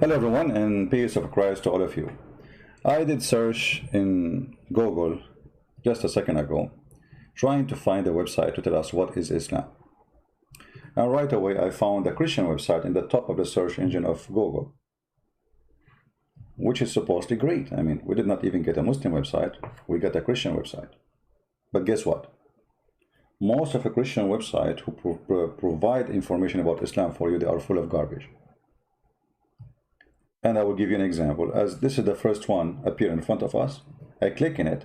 Hello everyone, and peace of Christ to all of you. I did search in Google just a second ago, trying to find a website to tell us what is Islam. And right away I found a Christian website in the top of the search engine of Google, which is supposedly great. I mean, we did not even get a Muslim website, we got a Christian website. But guess what? Most of the Christian websites who provide information about Islam for you, they are full of garbage. And I will give you an example, as this is the first one appear in front of us. I click in it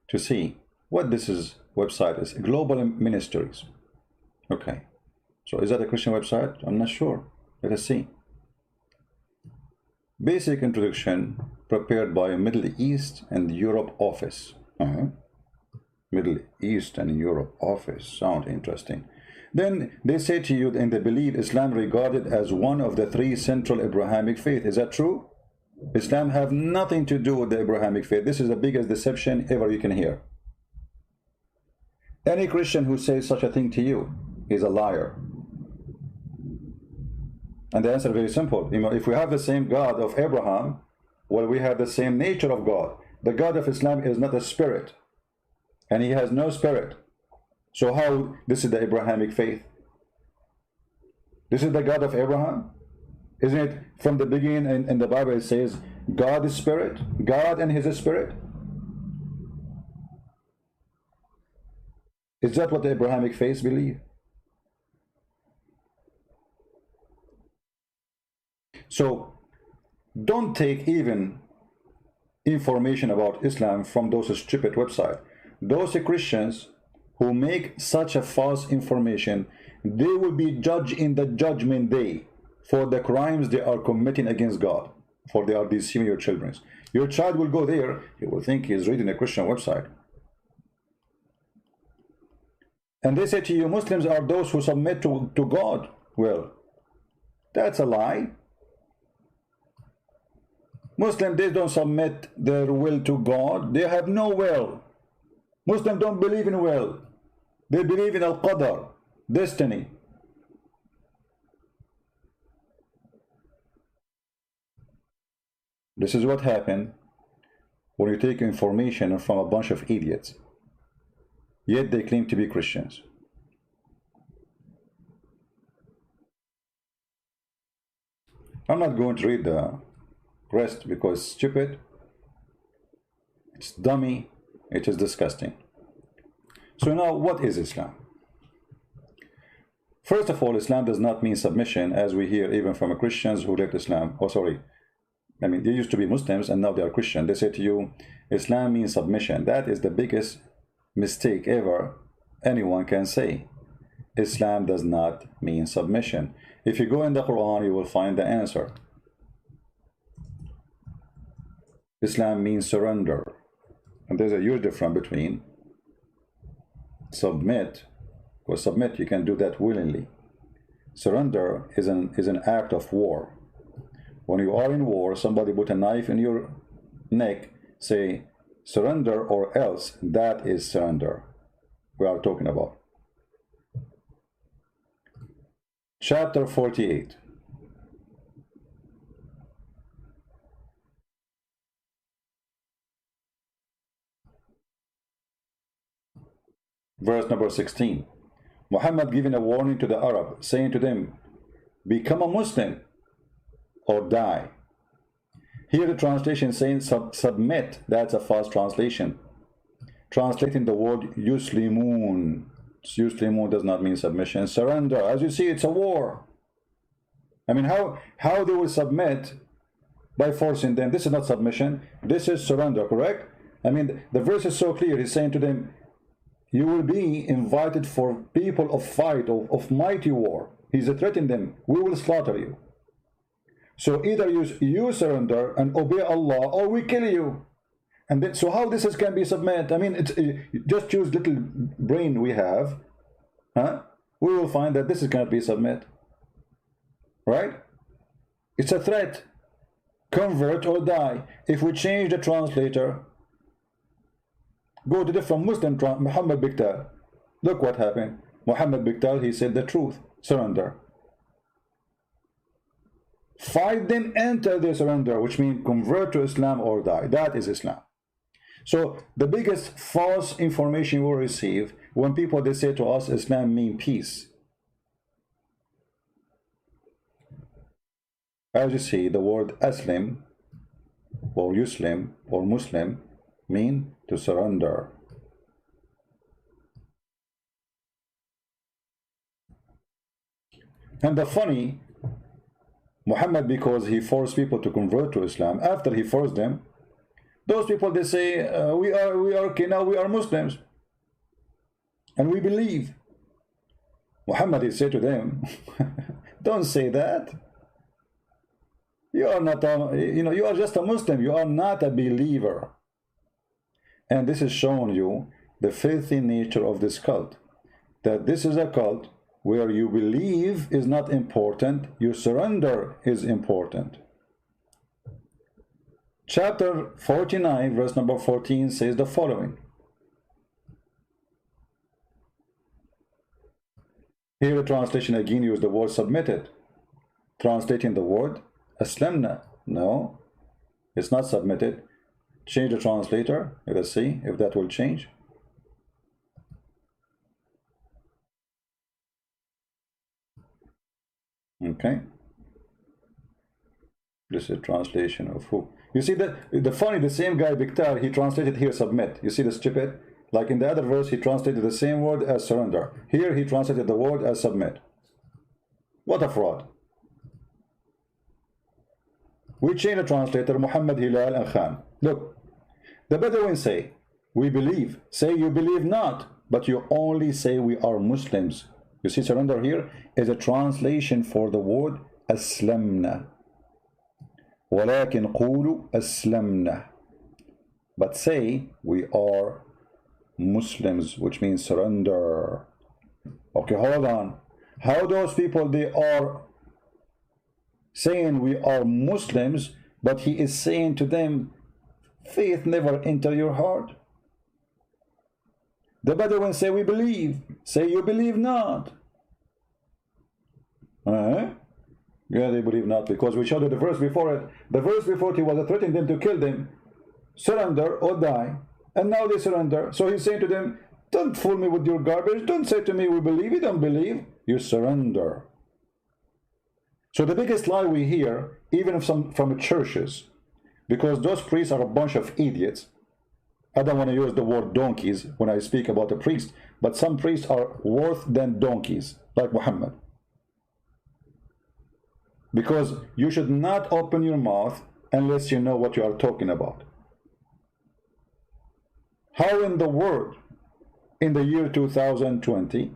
to see what website is. Global Ministries. Okay, so is that a Christian website? I'm not sure. Let us see. Basic introduction prepared by Middle East and Europe office. Middle East and Europe office, sound interesting. Then they say to you, and they believe Islam regarded as one of the three central Abrahamic faith. Is that true? Islam have nothing to do with the Abrahamic faith. This is the biggest deception ever you can hear. Any Christian who says such a thing to you is a liar. And the answer is very simple. You know, if we have the same God of Abraham, well, we have the same nature of God. The God of Islam is not a spirit, and he has no spirit. So how this is the Abrahamic faith? This is the God of Abraham? Isn't it from the beginning in the Bible it says God is spirit, God and his spirit? Is that what the Abrahamic faith believe? So don't take even information about Islam from those stupid websites. Those Christians who make such a false information, they will be judged in the judgment day for the crimes they are committing against God, for they are deceiving your children. Your child will go there, he will think he is reading a Christian website. And they say to you, Muslims are those who submit to God. Well, that's a lie. Muslims, they don't submit their will to God. They have no will. Muslims don't believe in will. They believe in al-qadar, destiny. This is what happened when you take information from a bunch of idiots, yet they claim to be Christians. I'm not going to read the rest because it's stupid, it's dummy, it is disgusting. So now, what is Islam? First of all, Islam does not mean submission, as we hear even from Christians who left Islam. Oh, sorry. I mean, they used to be Muslims and now they are Christian. They say to you, Islam means submission. That is the biggest mistake ever anyone can say. Islam does not mean submission. If you go in the Quran, you will find the answer. Islam means surrender. And there's a huge difference between submit, because submit, you can do that willingly. Surrender is an act of war. When you are in war, somebody put a knife in your neck, say surrender or else. That is surrender we are talking about. Chapter 48. Verse number 16. Muhammad giving a warning to the Arab, saying to them, become a Muslim or die. Here the translation saying submit. That's a false translation. Translating the word yuslimun. Yuslimun does not mean submission. Surrender. As you see, it's a war. I mean, how they will submit by forcing them? This is not submission. This is surrender, correct? I mean, the verse is so clear. He's saying to them, you will be invited for people of fight, of mighty war. He's threatening them. We will slaughter you. So either you surrender and obey Allah, or we kill you. And then, so how this can be submit? I mean, it's just use little brain we have, huh? We will find that this cannot be submit, right? It's a threat. Convert or die. If we change the translator, go to different Muslim Muhammad Biktal. Look what happened. Muhammad Biktal, he said the truth. Surrender. Fight them until they surrender, which means convert to Islam or die. That is Islam. So the biggest false information we receive when people they say to us Islam means peace. As you see, the word Aslim or Yuslim or Muslim mean to surrender. And the funny, Muhammad, because he forced people to convert to Islam, after he forced them, those people they say we are okay now, we are Muslims and we believe. Muhammad he said to them, don't say that. You are not you are just a Muslim, you are not a believer. And this is showing you the filthy nature of this cult, that this is a cult where you believe is not important, your surrender is important. Chapter 49, verse number 14 says the following. Here the translation again used the word submitted. Translating the word aslamna. No, it's not submitted. Change the translator. Let us see if that will change. Okay. This is a translation of who? You see that the same guy Biktar, he translated here submit. You see the stupid? Like in the other verse, he translated the same word as surrender. Here he translated the word as submit. What a fraud. We change the translator, Muhammad, Hilal, and Khan. Look, the Bedouins say, we believe. Say you believe not, but you only say we are Muslims. You see, surrender here is a translation for the word aslamna. ولكن قولوا أسلمنا. But say we are Muslims, which means surrender. Okay, hold on. How those people they are saying we are Muslims, but he is saying to them, faith never enter your heart. The Bedouins say we believe. Say you believe not. Yeah, they believe not, because we showed you the verse before it. The verse before it, he was threatening them to kill them, surrender or die, and now they surrender. So he's saying to them, don't fool me with your garbage. Don't say to me we believe. You don't believe. You surrender. So the biggest lie we hear, even from churches, because those priests are a bunch of idiots. I don't want to use the word donkeys when I speak about a priest, but some priests are worse than donkeys, like Muhammad. Because you should not open your mouth unless you know what you are talking about. How in the world, in the year 2020,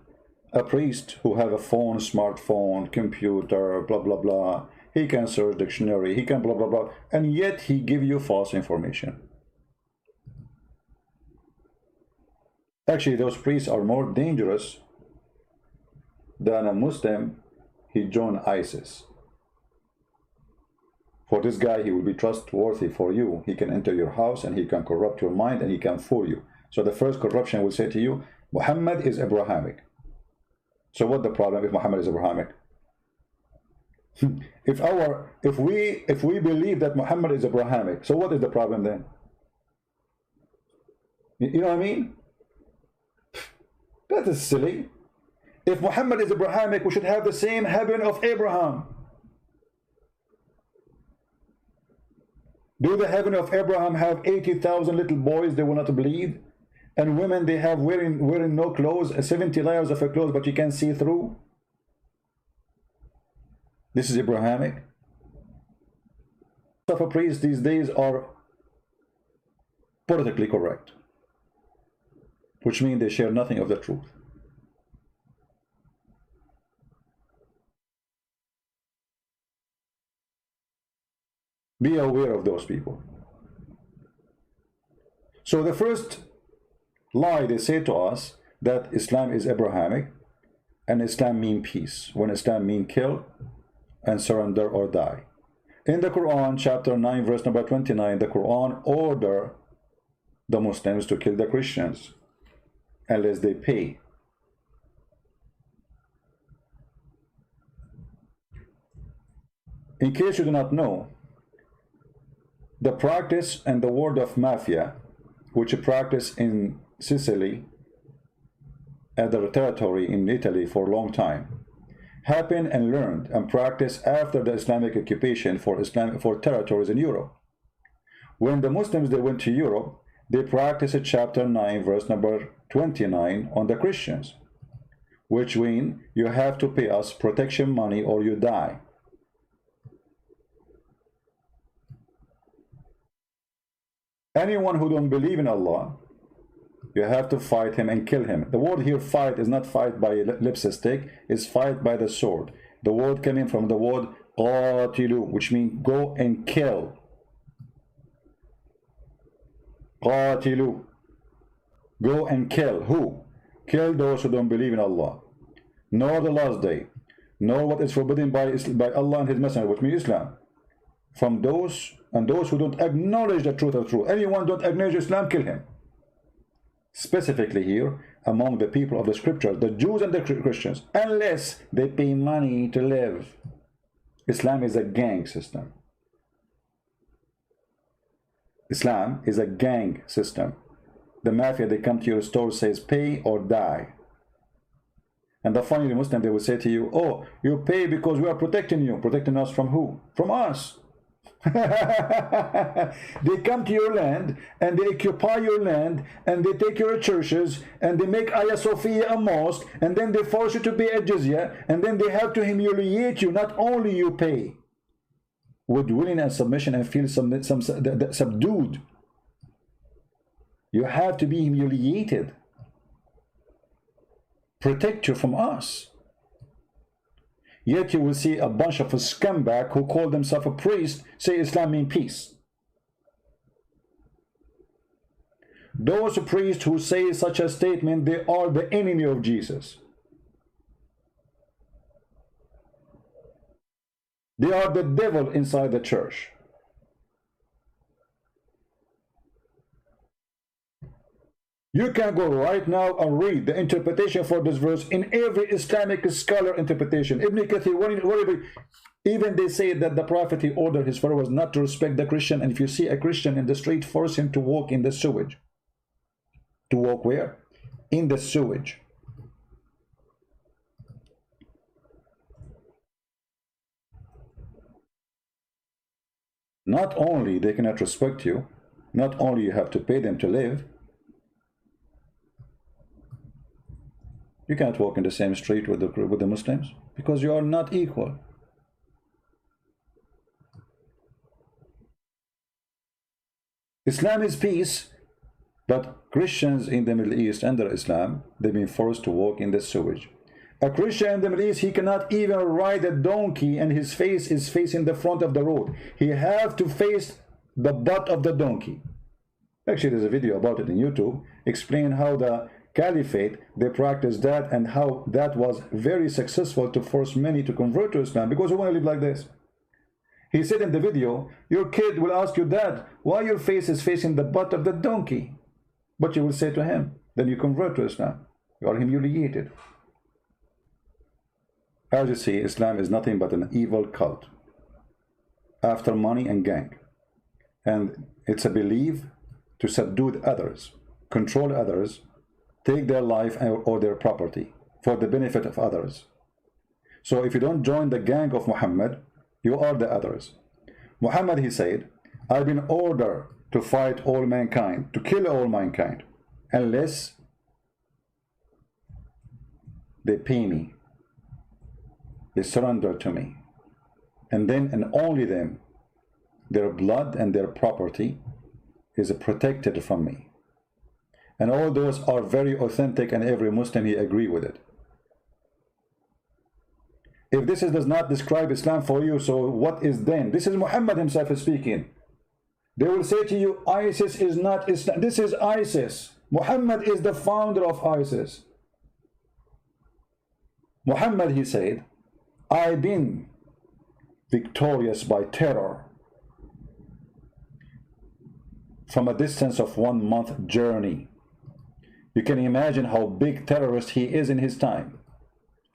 a priest who have a phone, smartphone, computer, blah, blah, blah, he can search dictionary, he can blah, blah, blah, and yet he give you false information? Actually, those priests are more dangerous than a Muslim. He joined ISIS. For this guy, he will be trustworthy for you. He can enter your house and he can corrupt your mind and he can fool you. So the first corruption will say to you, Muhammad is Abrahamic. So what the problem if Muhammad is Abrahamic? if we believe that Muhammad is Abrahamic, so what is the problem then? You know what I mean? That is silly. If Muhammad is Abrahamic, we should have the same heaven of Abraham. Do the heaven of Abraham have 80,000 little boys they will not bleed? And women they have wearing no clothes, 70 layers of a clothes, but you can see through? This is Abrahamic. Of a priest these days are politically correct, which means they share nothing of the truth. Be aware of those people. So the first lie they say to us, that Islam is Abrahamic and Islam means peace, when Islam means kill and surrender or die. In the Quran, chapter 9, verse number 29, the Quran order the Muslims to kill the Christians unless they pay. In case you do not know, the practice and the word of mafia, which is practiced in Sicily, other territory in Italy for a long time, happened and learned and practiced after the Islamic occupation for territories in Europe. When the Muslims they went to Europe, they practiced chapter 9 verse number 29 on the Christians, which mean you have to pay us protection money or you die. Anyone who don't believe in Allah, you have to fight him and kill him. The word here fight is not fight by lipstick, it's fight by the sword. The word coming from the word qatilu, which means go and kill. Qatilu. Go and kill. Who? Kill those who don't believe in Allah, nor the last day, nor what is forbidden by Allah and His Messenger, which means Islam. From those who don't acknowledge the truth of truth. Anyone don't acknowledge Islam, kill him. Specifically here, among the people of the scriptures, the Jews and the Christians, unless they pay money to live. Islam is a gang system. Islam is a gang system. The mafia, they come to your store, says pay or die. And the funny Muslim, they will say to you, oh, you pay because we are protecting you. Protecting us from who? From us. They come to your land and they occupy your land and they take your churches and they make Hagia Sophia a mosque and then they force you to pay a jizya and then they have to humiliate you. Not only you pay with willing and submission and feel subdued, you have to be humiliated. Protect you from us. Yet you will see a bunch of scumbag who call themselves a priest say Islam means peace. Those priests who say such a statement, they are the enemy of Jesus. They are the devil inside the church. You can go right now and read the interpretation for this verse in every Islamic scholar interpretation. Ibn Kathir, even they say that the Prophet, he ordered his followers not to respect the Christian, and if you see a Christian in the street, force him to walk in the sewage. To walk where? In the sewage. Not only they cannot respect you, not only you have to pay them to live, you can't walk in the same street with the Muslims because you are not equal. Islam is peace, but Christians in the Middle East under Islam, they've been forced to walk in the sewage. A Christian in the Middle East, he cannot even ride a donkey and his face is facing the front of the road. He have to face the butt of the donkey. Actually, there's a video about it in YouTube, explain how the Caliphate, they practiced that and how that was very successful to force many to convert to Islam because we want to live like this. He said in the video, your kid will ask you, Dad, why your face is facing the butt of the donkey? But you will say to him, then you convert to Islam. You are humiliated. As you see, Islam is nothing but an evil cult after money and gang. And it's a belief to subdue others, control others, take their life or their property for the benefit of others. So if you don't join the gang of Muhammad, you are the others. Muhammad, he said, I've been ordered to fight all mankind, to kill all mankind, unless they pay me, they surrender to me. And then and only then, their blood and their property is protected from me. And all those are very authentic, and every Muslim, he agree with it. If this does not describe Islam for you, so what is then? This is Muhammad himself speaking. They will say to you, ISIS is not Islam. This is ISIS. Muhammad is the founder of ISIS. Muhammad, he said, I've been victorious by terror from a distance of 1 month journey. You can imagine how big terrorist he is in his time.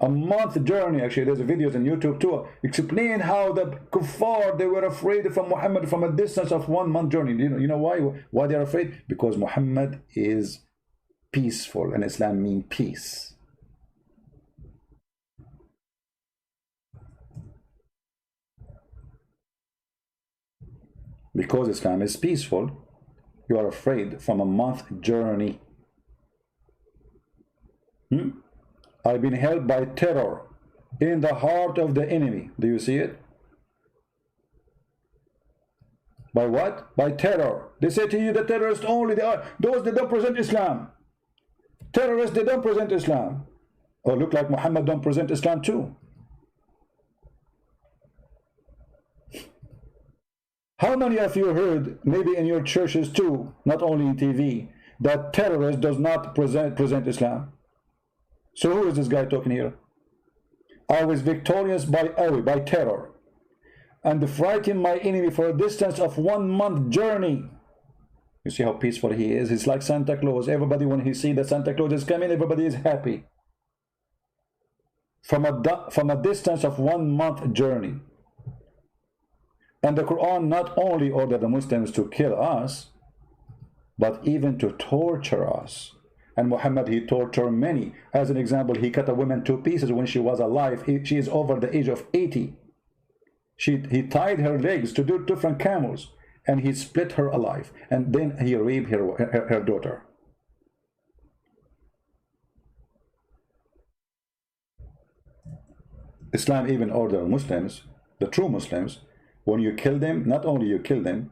A month journey. Actually, there's videos on YouTube too. Explain how the kuffar, they were afraid from Muhammad from a distance of 1 month journey. You know why? Why they're afraid? Because Muhammad is peaceful, and Islam means peace. Because Islam is peaceful, you are afraid from a month journey. I've been held by terror in the heart of the enemy. Do you see it? By what? By terror. They say to you, the terrorists only, they are those that don't present Islam. Terrorists, they don't present Islam. Or look like Muhammad don't present Islam too. How many of you heard, maybe in your churches too, not only in TV, that terrorist does not present Islam? So who is this guy talking here? I was victorious by terror, and frightened my enemy for a distance of 1 month journey. You see how peaceful he is? He's like Santa Claus. Everybody, when he sees that Santa Claus is coming, everybody is happy. From a distance of 1 month journey. And the Quran not only ordered the Muslims to kill us, but even to torture us. And Muhammad, he tortured many. As an example, he cut a woman to pieces when she was alive. She is over the age of 80. He tied her legs to 2 different camels, and he split her alive. And then he raped her daughter. Islam even ordered Muslims, the true Muslims, when you kill them, not only you kill them,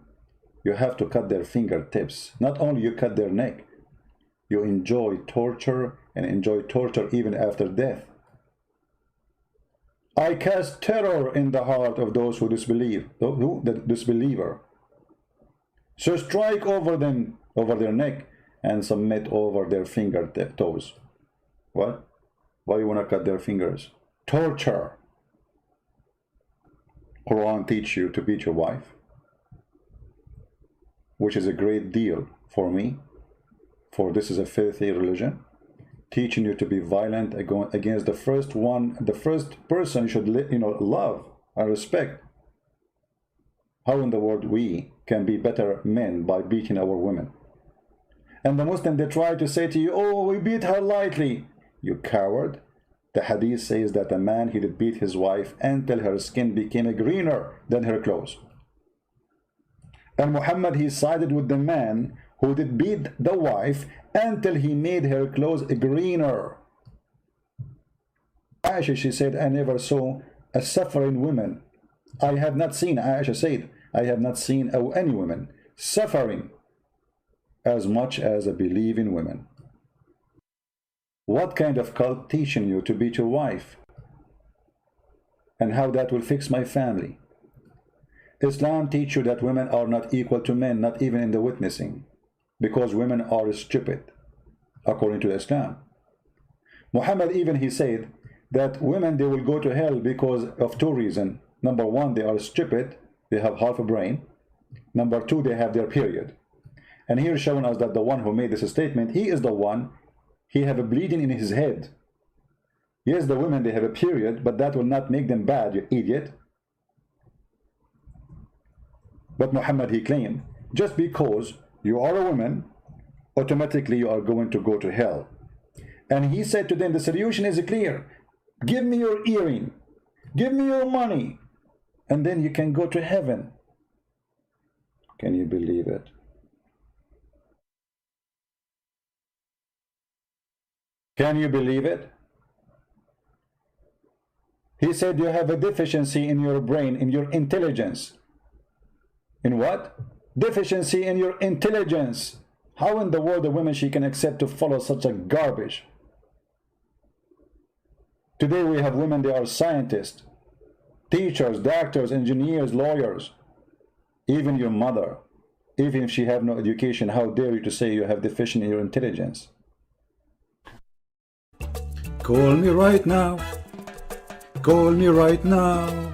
you have to cut their fingertips. Not only you cut their neck, you enjoy torture, and enjoy torture even after death. I cast terror in the heart of those who disbelieve, the disbeliever. So strike over them, over their neck, and submit over their toes. What? Why you want to cut their fingers? Torture. Quran teach you to beat your wife, which is a great deal for me, for this is a filthy religion, teaching you to be violent against the first person you should love and respect. How in the world we can be better men by beating our women? And the Muslim, they try to say to you, oh, we beat her lightly. You coward. The hadith says that a man, he did beat his wife until her skin became greener than her clothes. And Muhammad, he sided with the man who did beat the wife until he made her clothes greener. Aisha, she said, I never saw a suffering woman. I have not seen, Aisha said, I have not seen any woman suffering as much as a believing woman. What kind of cult teaching you to beat your wife? And how that will fix my family? Islam teach you that women are not equal to men, not even in the witnessing, because women are stupid, according to Islam. Muhammad even, he said that women, they will go to hell because of 2 reasons. Number 1, they are stupid, they have half a brain. Number 2, they have their period. And here showing us that the one who made this statement, he is the one, he have a bleeding in his head. Yes, the women, they have a period, but that will not make them bad, you idiot. But Muhammad, he claimed, just because you are a woman, automatically you are going to go to hell. And he said to them, the solution is clear. Give me your earring, give me your money, and then you can go to heaven. Can you believe it? Can you believe it? He said you have a deficiency in your brain, in your intelligence. In what? Deficiency in your intelligence. How in the world a woman, she can accept to follow such a garbage? Today we have women, they are scientists, teachers, doctors, engineers, lawyers. Even your mother, even if she have no education, how dare you to say you have deficient in your intelligence? Call me right now. Call me right now.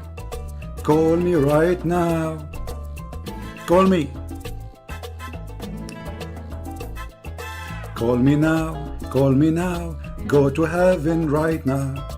Call me right now. Call me. Call me now. Call me now. Go to heaven right now.